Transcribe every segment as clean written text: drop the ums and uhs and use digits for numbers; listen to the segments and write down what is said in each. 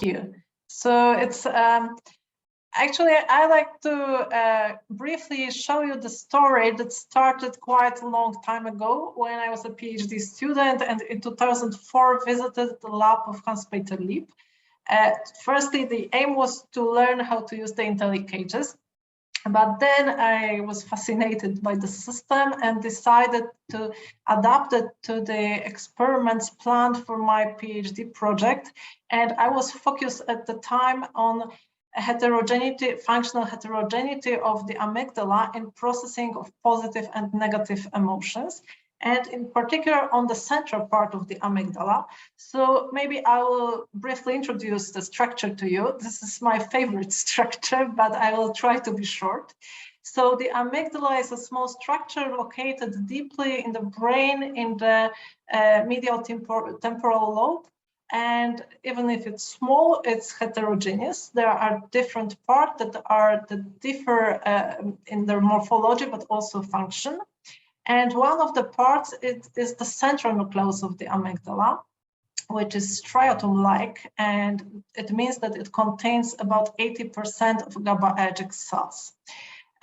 you. So it's actually, I like to briefly show you the story that started quite a long time ago when I was a PhD student and in 2004 visited the lab of Hans-Peter Lieb. Firstly, the aim was to learn how to use the IntelliCages, but then I was fascinated by the system and decided to adapt it to the experiments planned for my PhD project. And I was focused at the time on heterogeneity, functional heterogeneity of the amygdala in processing of positive and negative emotions, and in particular on the central part of the amygdala. So maybe I will briefly introduce the structure to you. This is my favorite structure, but I will try to be short. So the amygdala is a small structure located deeply in the brain in the medial temporal lobe. And even if it's small, it's heterogeneous. There are different parts that differ in their morphology, but also function. And one of the parts is the central nucleus of the amygdala, which is striatum-like, and it means that it contains about 80% of GABAergic cells.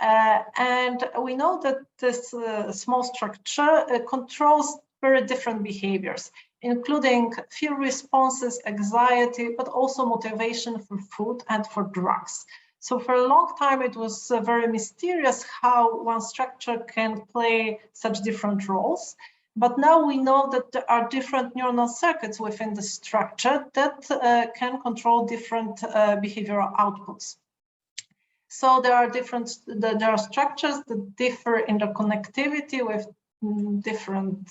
And we know that this small structure controls very different behaviors, including fear responses, anxiety, but also motivation for food and for drugs. So for a long time, it was very mysterious how one structure can play such different roles. But now we know that there are different neuronal circuits within the structure that can control different behavioral outputs. So there are structures that differ in their connectivity with different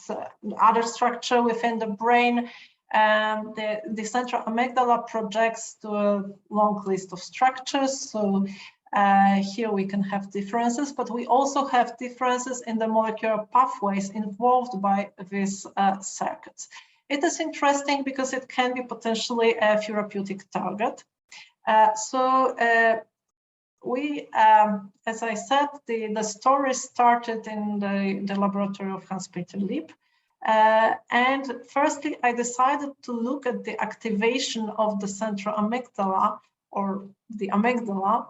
other structure within the brain. And the central amygdala projects to a long list of structures. So here we can have differences, but we also have differences in the molecular pathways involved by these circuits. It is interesting because it can be potentially a therapeutic target. We, as I said, the story started in the laboratory of Hans-Peter Lieb. And firstly, I decided to look at the activation of the central amygdala, or the amygdala,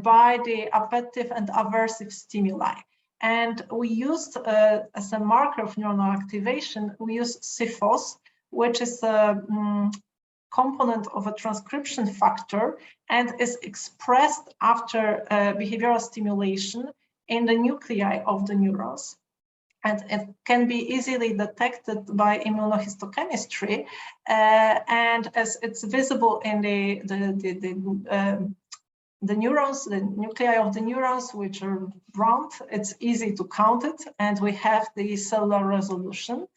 by the appetitive and aversive stimuli. And we used, as a marker of neuronal activation, we used c-Fos, which is a component of a transcription factor and is expressed after behavioral stimulation in the nuclei of the neurons. And it can be easily detected by immunohistochemistry, and as it's visible in the neurons, the nuclei of the neurons, which are round, it's easy to count it, and we have the cellular resolution.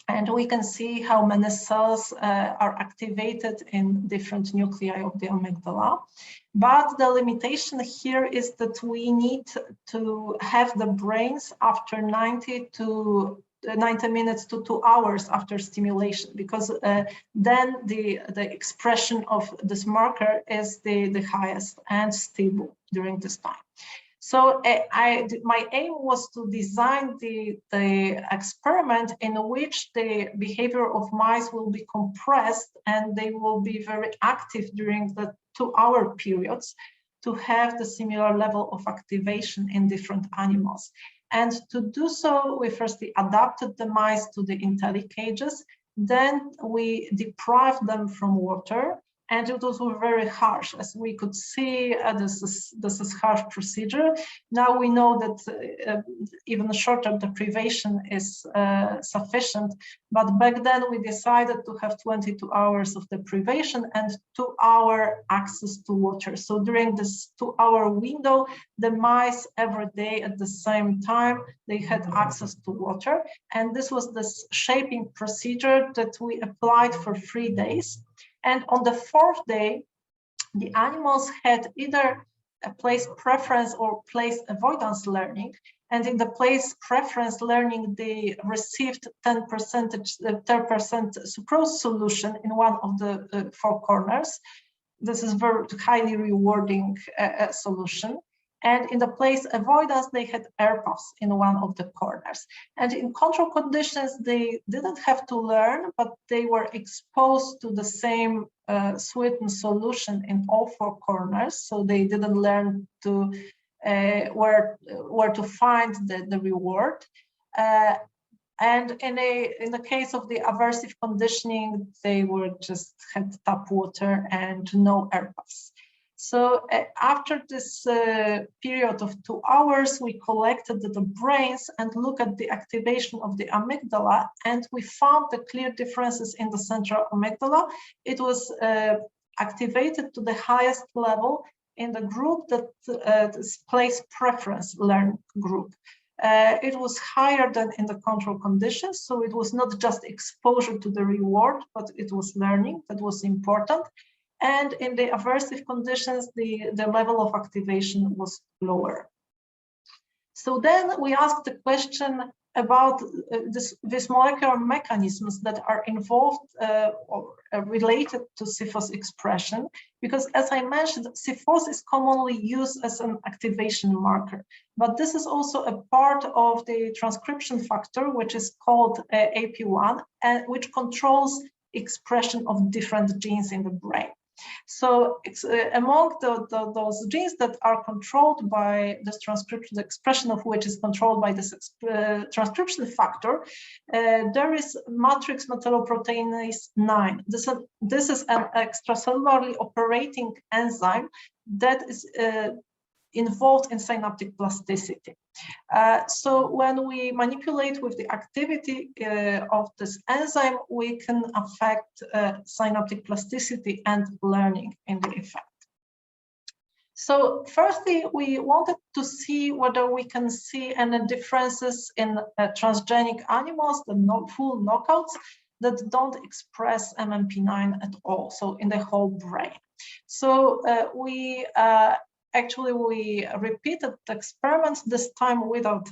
And we can see how many cells are activated in different nuclei of the amygdala. But the limitation here is that we need to have the brains after 90 minutes to 2 hours after stimulation, because then the expression of this marker is the highest and stable during this time. So my aim was to design the experiment in which the behavior of mice will be compressed and they will be very active during the 2-hour periods to have the similar level of activation in different animals. And to do so, we firstly adapted the mice to the IntelliCages, then we deprived them from water. And it was very harsh, as we could see. This is harsh procedure. Now we know that even shorter deprivation is sufficient. But back then we decided to have 22 hours of deprivation and 2-hour access to water. So during this 2-hour window, the mice every day at the same time, they had access to water. And this was this shaping procedure that we applied for 3 days. And on the 4th day, the animals had either a place preference or place avoidance learning. And in the place preference learning, they received 10% sucrose solution in one of the 4 corners. This is very highly rewarding solution. And in the place avoidance, they had air puffs in one of the corners. And in control conditions, they didn't have to learn, but they were exposed to the same sweetened solution in all 4 corners. So they didn't learn to where to find the reward. And in the case of the aversive conditioning, they were just had tap water and no air puffs. So after this period of 2 hours, we collected the brains and looked at the activation of the amygdala, and we found the clear differences in the central amygdala. It was activated to the highest level in the group that is place preference learn group. It was higher than in the control conditions, so it was not just exposure to the reward, but it was learning that was important. And in the aversive conditions, the level of activation was lower. So then we asked the question about these molecular mechanisms that are involved or related to c-Fos expression, because as I mentioned, c-Fos is commonly used as an activation marker, but this is also a part of the transcription factor, which is called AP1, and which controls expression of different genes in the brain. So it's among those genes that are controlled by this transcription, the expression of which is controlled by this transcription factor, there is matrix metalloproteinase 9. This is an extracellularly operating enzyme that is involved in synaptic plasticity. So when we manipulate with the activity of this enzyme, we can affect synaptic plasticity and learning in the effect. So firstly, we wanted to see whether we can see any differences in transgenic animals, the full knockouts that don't express MMP9 at all, so in the whole brain. So we repeated the experiments, this time without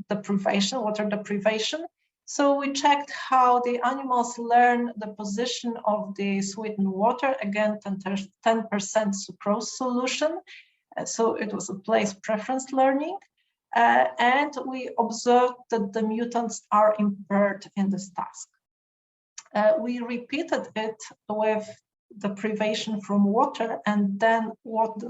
deprivation, water deprivation. So we checked how the animals learn the position of the sweetened water, again, 10% sucrose solution. So it was a place preference learning. And we observed that the mutants are impaired in this task. We repeated it with deprivation from water, and then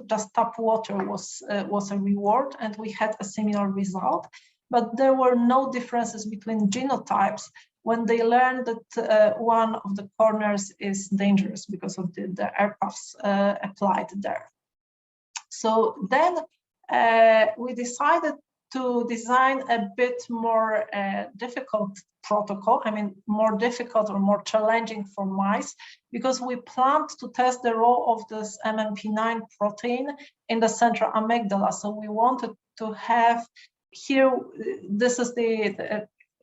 just tap water was a reward, and we had a similar result, but there were no differences between genotypes when they learned that one of the corners is dangerous because of the air puffs applied there. So then we decided to design a bit more difficult protocol, I mean, more difficult or more challenging for mice, because we planned to test the role of this MMP9 protein in the central amygdala. So we wanted to have here,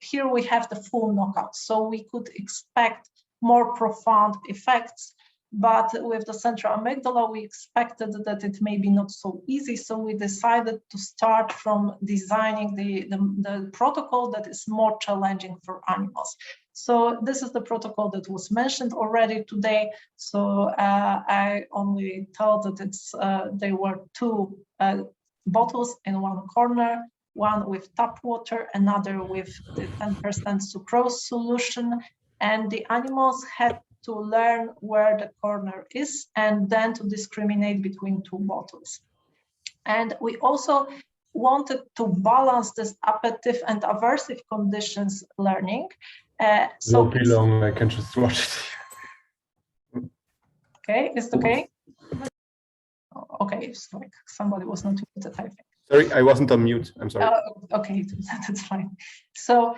here we have the full knockout. So we could expect more profound effects, but with the central amygdala, we expected that it may be not so easy. So we decided to start from designing the protocol that is more challenging for animals. So this is the protocol that was mentioned already today. So I only tell that it's there were 2 bottles in one corner, one with tap water, another with the 10% sucrose solution, and the animals had to learn where the corner is and then to discriminate between 2 bottles. And we also wanted to balance this appetitive and aversive conditions learning. So won't be long, I can just watch it. Okay, is it okay? Okay, it's like somebody was not muted, I think. Sorry, I wasn't on mute. I'm sorry. Okay, that's fine. So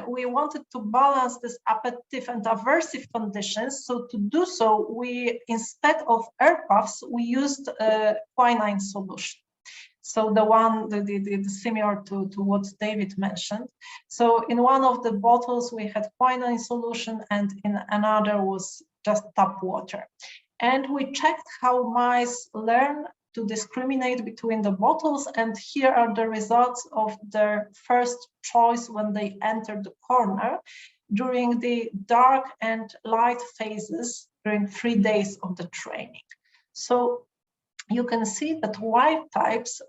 we wanted to balance this appetitive and aversive conditions. So to do so, we, instead of air puffs, we used quinine solution. So the one, the similar to what David mentioned. So in one of the bottles, we had quinine solution, and in another was just tap water. And we checked how mice learn to discriminate between the bottles, and here are the results of their first choice when they enter the corner during the dark and light phases during 3 days of the training. So you can see that wild types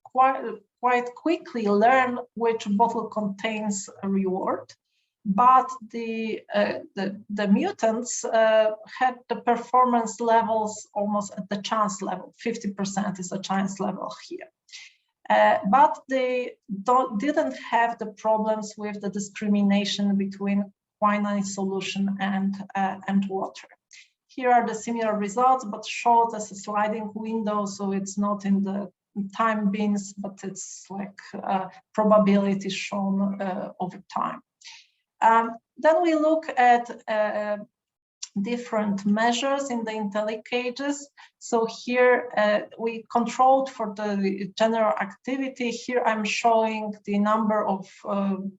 quite quickly learn which bottle contains a reward, but the mutants had the performance levels almost at the chance level. 50% is a chance level here. But they didn't have the problems with the discrimination between quinine solution and water. Here are the similar results, but showed as a sliding window, so it's not in the time bins, but it's like probability shown over time. Then we look at different measures in the IntelliCages. So here we controlled for the general activity. Here I'm showing the number of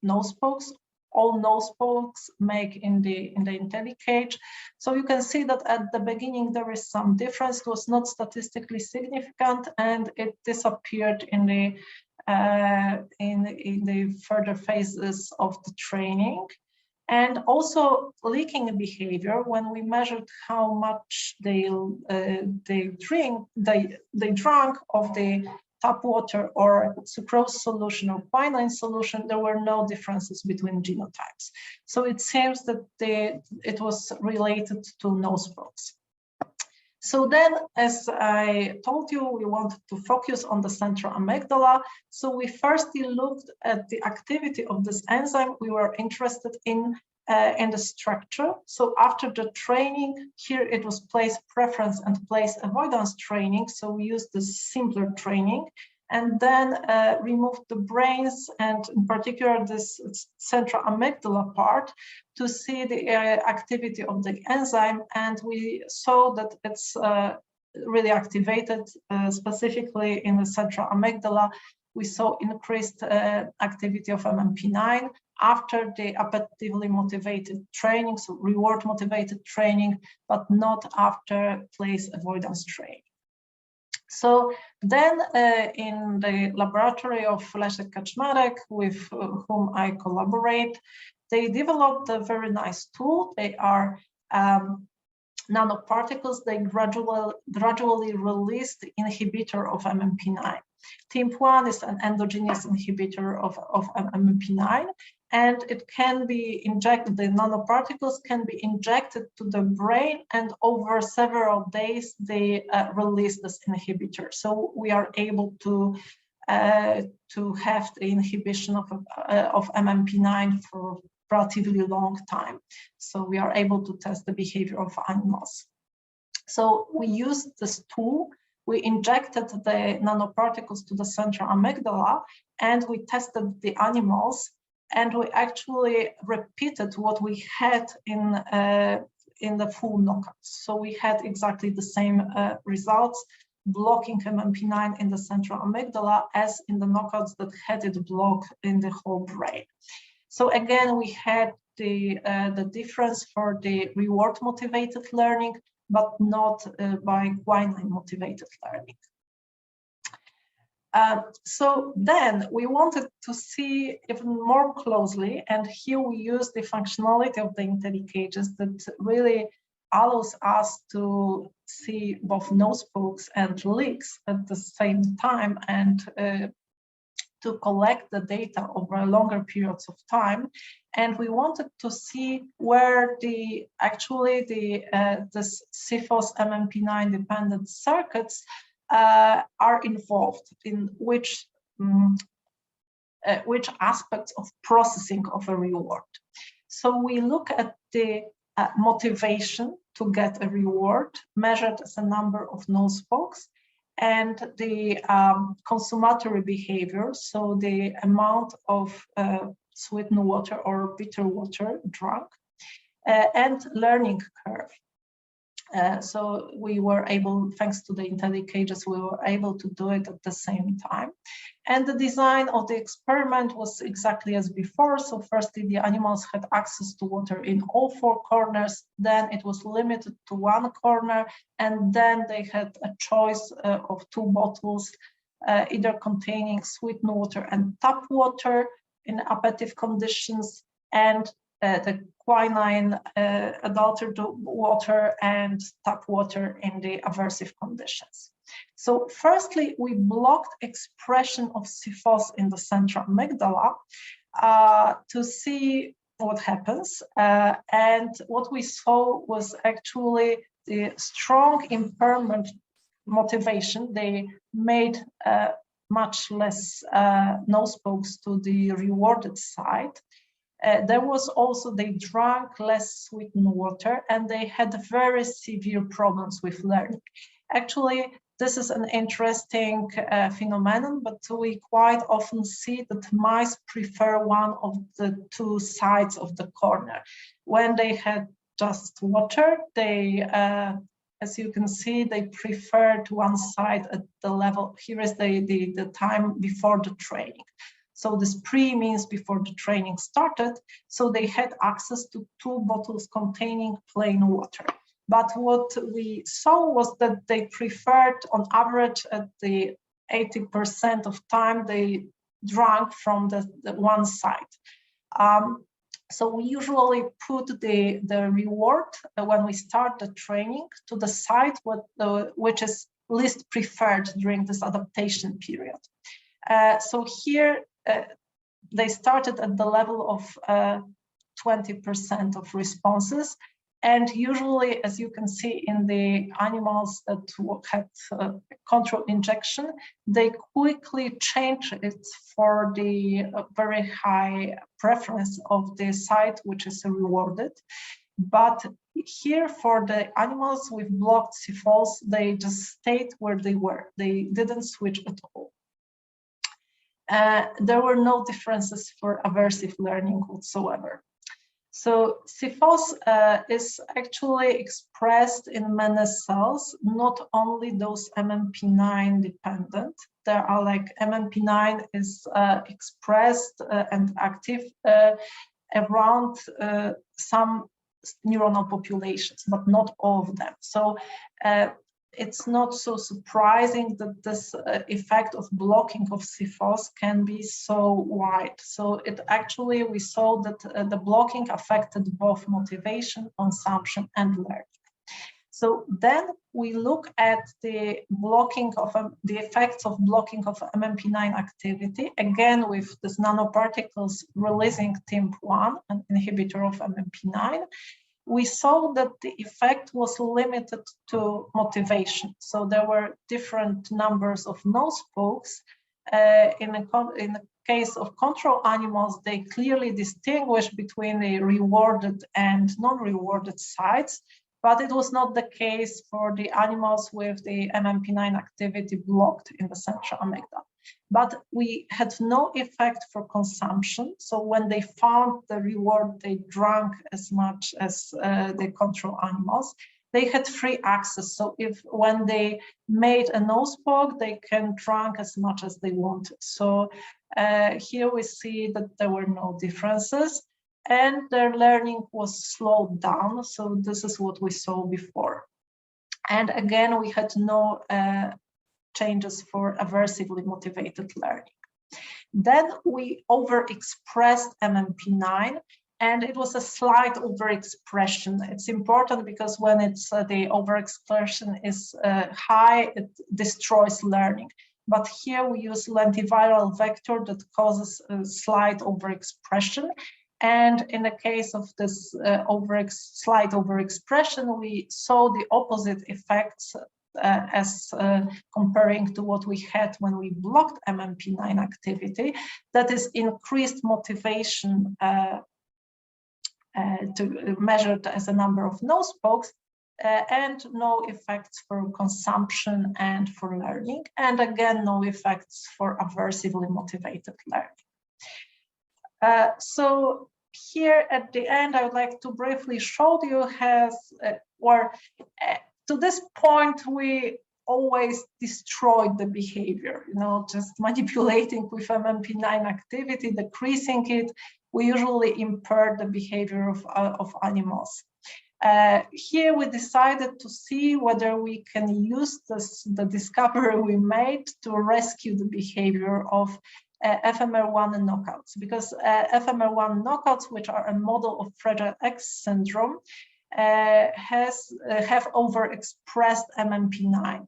nose spokes. All nose spokes make in the IntelliCage. So you can see that at the beginning there is some difference. It was not statistically significant, and it disappeared in the further phases of the training. And also leaking behavior, when we measured how much they drank of the tap water or sucrose solution or quinine solution, there were no differences between genotypes. So it seems that it was related to nose spokes. So then, as I told you, we wanted to focus on the central amygdala. So we firstly looked at the activity of this enzyme. We were interested in the structure. So after the training, here it was place preference and place avoidance training. So we used this simpler training, and then removed the brains and in particular this central amygdala part to see the activity of the enzyme. And we saw that it's really activated specifically in the central amygdala. We saw increased activity of MMP9 after the appetitively motivated training, so reward motivated training, but not after place avoidance training. So then in the laboratory of Leszek Kaczmarek, with whom I collaborate, they developed a very nice tool. They are nanoparticles. They gradually release the inhibitor of MMP9. TIMP1 is an endogenous inhibitor of MMP9, and it can be injected, the nanoparticles can be injected to the brain, and over several days they release this inhibitor. So we are able to have the inhibition of MMP9 for relatively long time. So we are able to test the behavior of animals. So we used this tool. We injected the nanoparticles to the central amygdala, and we tested the animals, and we actually repeated what we had in the full knockouts. So we had exactly the same results, blocking MMP9 in the central amygdala as in the knockouts that had it blocked in the whole brain. So again, we had the difference for the reward motivated learning, but not by quinine motivated learning. So then we wanted to see even more closely, and here we use the functionality of the IntelliCages that really allows us to see both nose spokes and leaks at the same time, and to collect the data over longer periods of time. And we wanted to see where the c-Fos MMP9 dependent circuits are involved in which aspects of processing of a reward. So we look at the motivation to get a reward measured as a number of nose spokes, and the consummatory behavior, so the amount of sweetened water or bitter water drunk, and learning curve. So we were able, thanks to the IntelliCages, we were able to do it at the same time. And the design of the experiment was exactly as before. So firstly, the animals had access to water in all four corners. Then it was limited to one corner. And then they had a choice of two bottles, either containing sweetened water and tap water in appetitive conditions, and the quinine adulterated water and tap water in the aversive conditions. So firstly, we blocked expression of c-Fos in the central amygdala to see what happens. And what we saw was actually the strong impairment motivation. They made much less nose pokes to the rewarded side. There was also, they drank less sweetened water, and they had very severe problems with learning. Actually, this is an interesting phenomenon, but we quite often see that mice prefer one of the two sides of the corner. When they had just water, they, as you can see, they preferred one side at the level. Here is the time before the training. So this pre means before the training started. So they had access to 2 bottles containing plain water. But what we saw was that they preferred, on average, at the 80% of time, they drank from the one side. So we usually put the reward when we start the training to the side which is least preferred during this adaptation period. So here they started at the level of 20% of responses. And usually, as you can see in the animals that had control injection, they quickly change it for the very high preference of the side which is rewarded. But here, for the animals with blocked c-Fos, they just stayed where they were. They didn't switch at all. There were no differences for aversive learning whatsoever. So c-Fos is actually expressed in many cells, not only those MMP9 dependent. There are like MMP9 is expressed and active around some neuronal populations, but not all of them. So it's not so surprising that this effect of blocking of c-Fos can be so wide. So it actually, we saw that the blocking affected both motivation, consumption, and learning. So then we look at the blocking of the effects of blocking of MMP9 activity, again with these nanoparticles releasing TIMP1, an inhibitor of MMP9. We saw that the effect was limited to motivation. So there were different numbers of nose pokes. In the case of control animals, they clearly distinguish between the rewarded and non-rewarded sides, but it was not the case for the animals with the MMP9 activity blocked in the central amygdala. But we had no effect for consumption. So when they found the reward, they drank as much as the control animals. They had free access. So when they made a nose poke, they can drink as much as they wanted. So here we see that there were no differences, and their learning was slowed down. So this is what we saw before. And again, we had no changes for aversively motivated learning. Then we overexpressed MMP9, and it was a slight overexpression. It's important because when it's the overexpression is high, it destroys learning. But here we use lentiviral vector that causes a slight overexpression. And in the case of this slight overexpression, we saw the opposite effects as comparing to what we had when we blocked MMP9 activity, that is increased motivation measured as a number of nose pokes, and no effects for consumption and for learning, and again, no effects for aversively motivated learning. So here at the end, I would like to briefly show you to this point, we always destroyed the behavior, just manipulating with MMP9 activity, decreasing it. We usually impair the behavior of animals. Here we decided to see whether we can use the discovery we made to rescue the behavior of FMR1 knockouts, because FMR1 knockouts, which are a model of Fragile X syndrome, have overexpressed MMP9.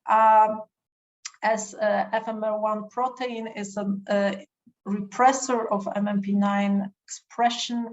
as FMR1 protein is a repressor of MMP9 expression.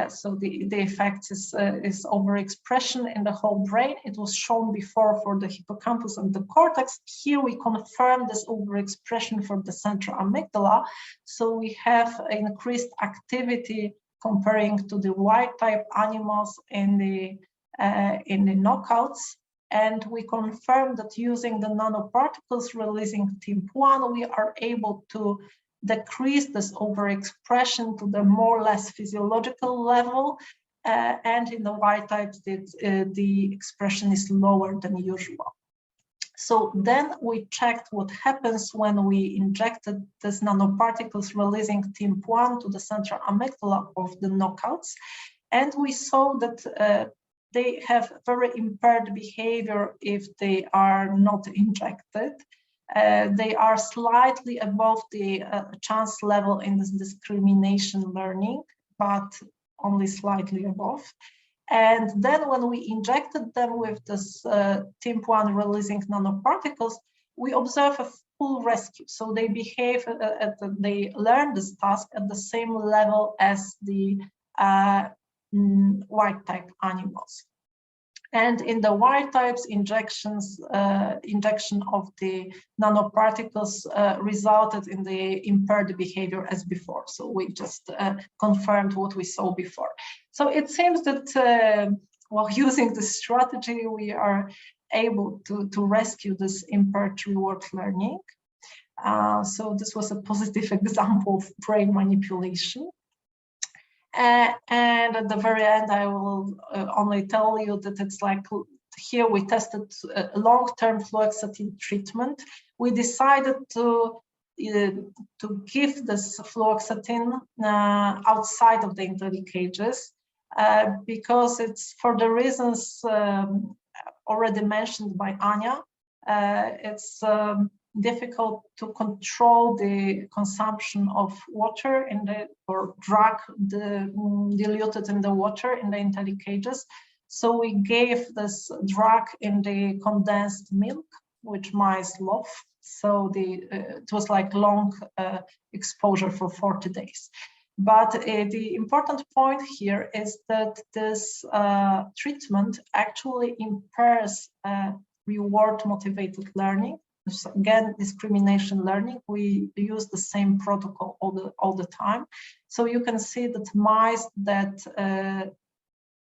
So the effect is overexpression in the whole brain. It was shown before for the hippocampus and the cortex. Here we confirm this overexpression for the central amygdala. So we have increased activity comparing to the wild type animals in the knockouts. And we confirm that using the nanoparticles releasing TIMP1, we are able to decrease this overexpression to the more or less physiological level, and in the wild types the expression is lower than usual. So then we checked what happens when we injected these nanoparticles releasing TIMP1 to the central amygdala of the knockouts, and we saw that they have very impaired behavior if they are not injected. They are slightly above the chance level in this discrimination learning, but only slightly above. And then when we injected them with this TIMP1 releasing nanoparticles, we observe a full rescue. So they behave, they learn this task at the same level as the wild type animals. And in the wild types, injection of the nanoparticles resulted in the impaired behavior as before. So we just confirmed what we saw before. So it seems that while using this strategy, we are able to rescue this impaired reward learning. So this was a positive example of brain manipulation. And at the very end, I will only tell you that it's like here we tested long-term fluoxetine treatment. We decided to give this fluoxetine outside of the IntelliCages because it's for the reasons already mentioned by Anya. It's difficult to control the consumption of water in the or drug diluted in the water in the IntelliCages. So we gave this drug in the condensed milk, which mice love. So it was like long exposure for 40 days. But the important point here is that this treatment actually impairs reward motivated learning. Again, discrimination learning, we use the same protocol all the time. So you can see that mice that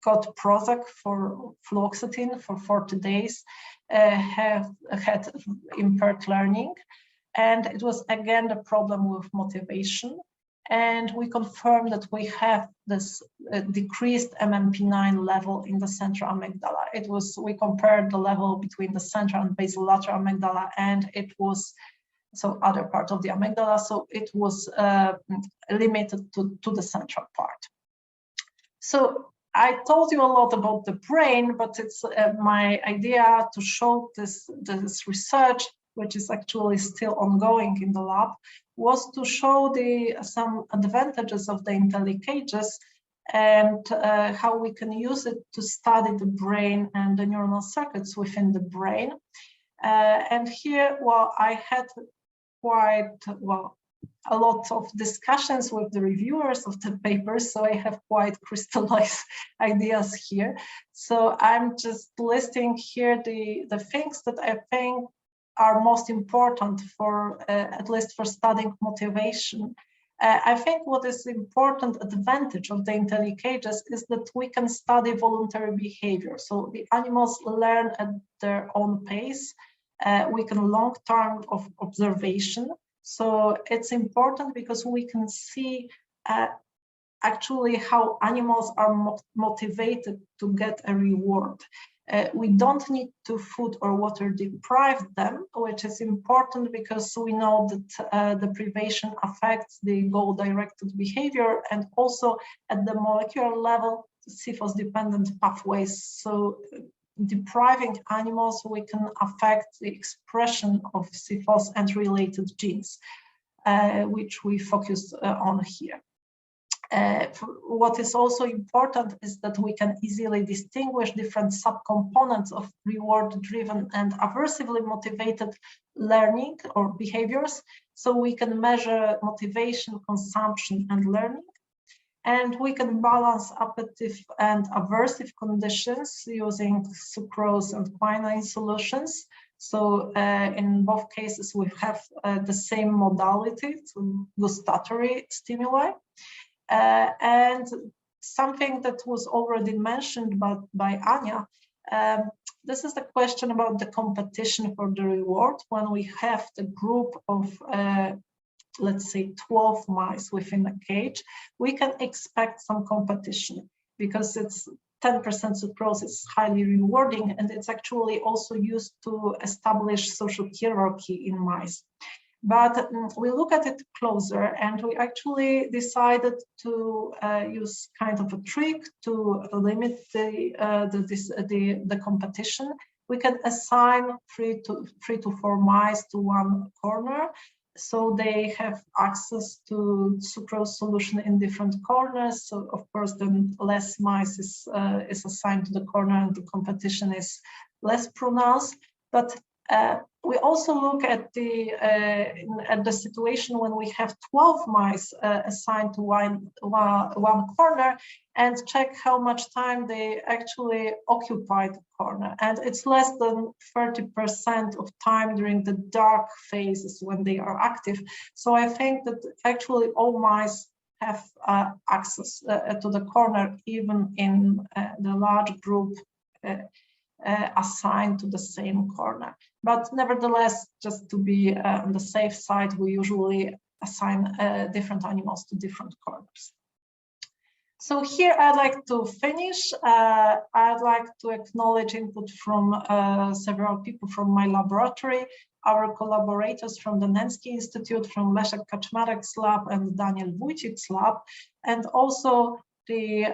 got Prozac for fluoxetine for 40 days have had impaired learning. And it was again the problem with motivation. And we confirmed that we have this decreased MMP9 level in the central amygdala. We compared the level between the central and basolateral amygdala, and it was, so other part of the amygdala, so it was limited to the central part. So I told you a lot about the brain, but it's my idea to show this research, which is actually still ongoing in the lab, was to show some advantages of the IntelliCages and how we can use it to study the brain and the neuronal circuits within the brain. And here, well, I had quite, well, a lot of discussions with the reviewers of the papers, so I have quite crystallized ideas here. So I'm just listing here the things that I think are most important for, at least for studying motivation. I think what is the important advantage of the IntelliCages is that we can study voluntary behavior. So the animals learn at their own pace. We can long-term of observation. So it's important because we can see actually how animals are motivated to get a reward. We don't need to food or water deprive them, which is important because we know that the privation affects the goal-directed behavior and also at the molecular level, c-Fos dependent pathways. So depriving animals, we can affect the expression of c-Fos and related genes, which we focused on here. What is also important is that we can easily distinguish different subcomponents of reward-driven and aversively motivated learning or behaviors. So we can measure motivation, consumption, and learning. And we can balance appetitive and aversive conditions using sucrose and quinine solutions. So in both cases, we have the same modality, so gustatory stimuli. And something that was already mentioned by Anya, this is the question about the competition for the reward. When we have the group of, let's say, 12 mice within a cage, we can expect some competition because it's 10% sucrose is highly rewarding, and it's actually also used to establish social hierarchy in mice. But we look at it closer, and we actually decided to use kind of a trick to limit the competition. We can assign three to four mice to one corner, so they have access to sucrose solution in different corners. So of course, then less mice is assigned to the corner, and the competition is less pronounced. But we also look at the situation when we have 12 mice assigned to one corner, and check how much time they actually occupy the corner. And it's less than 30% of time during the dark phases when they are active. So I think that actually all mice have access to the corner, even in the large group assigned to the same corner. But nevertheless, just to be on the safe side, we usually assign different animals to different corners. So here I'd like to finish. I'd like to acknowledge input from several people from my laboratory, our collaborators from the Nensky Institute, from Leszek Kaczmarek's lab and Daniel Wójcik's lab, and also the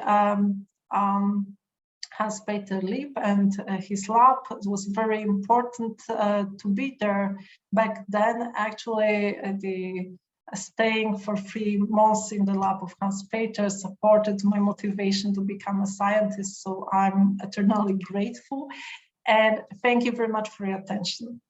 Hans-Peter Lieb and his lab. It was very important to be there back then. Actually, the staying for 3 months in the lab of Hans-Peter supported my motivation to become a scientist, so I'm eternally grateful. And thank you very much for your attention.